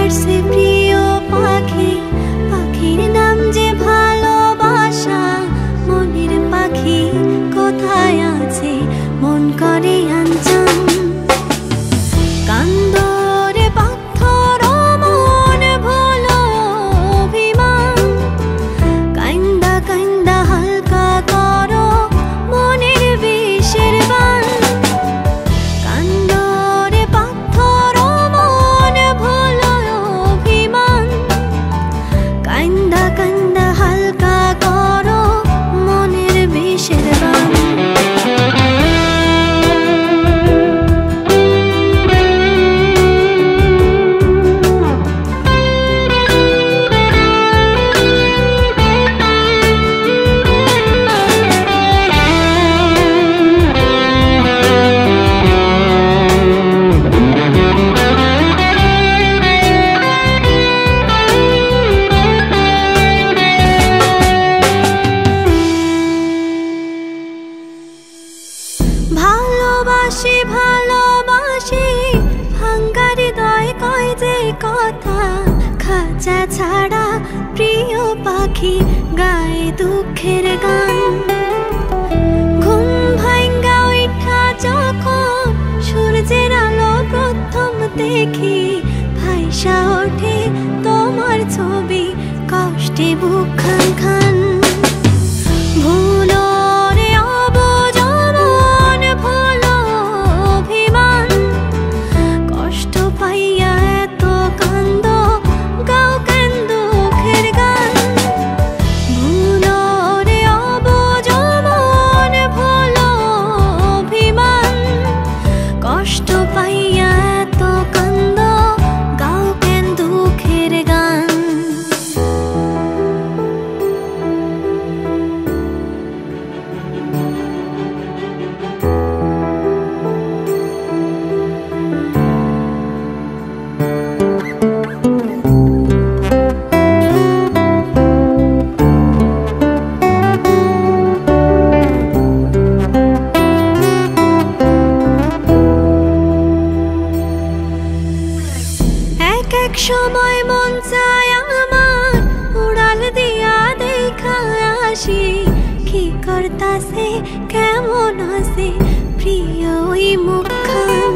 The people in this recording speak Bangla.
সে প্রিয় পাখি, পাখির নাম যে ভালোবাসা। মনের পাখি কোথায় আছে মন করে আনচান। কান্দরে পাথর মন ভোলো অভিমান, কান্দা কান্দা হালকা করো মনের বিষের বান। কান্দরে পাথর মন ভোলো অভিমান, কান্দা কান্দা হালকা করো মনের বিষের বান। ভালোবাসি ভালোবাসি ভাঙ্গা হৃদয় কয় যে কথা। খাঁচা ছাড়া প্রিয় পাখি গায়ে দুঃখের গান। ঘুম ভাঙ্গা উঠা যখন সূর্যের আলো প্রথম দেখি, ভাইসা ওঠে তোমার ছবি কষ্টে বুক খান খান। ভুলো রে অবুঝ মন ভোলো অভিমান, কষ্ট পাইয়া এত কান্দ গাও কেন দুঃখের গান। ভুলো রে অবুঝ মন ভোলো অভিমান, কষ্ট পাইয়া এত কান্দ গাও কেন দুঃখের গান। এক এক সময় মন চায় আমার উড়াল দিয়া দেখা আসি, কি করতাছে কেমন আছে প্রিয় ওই মুখখান।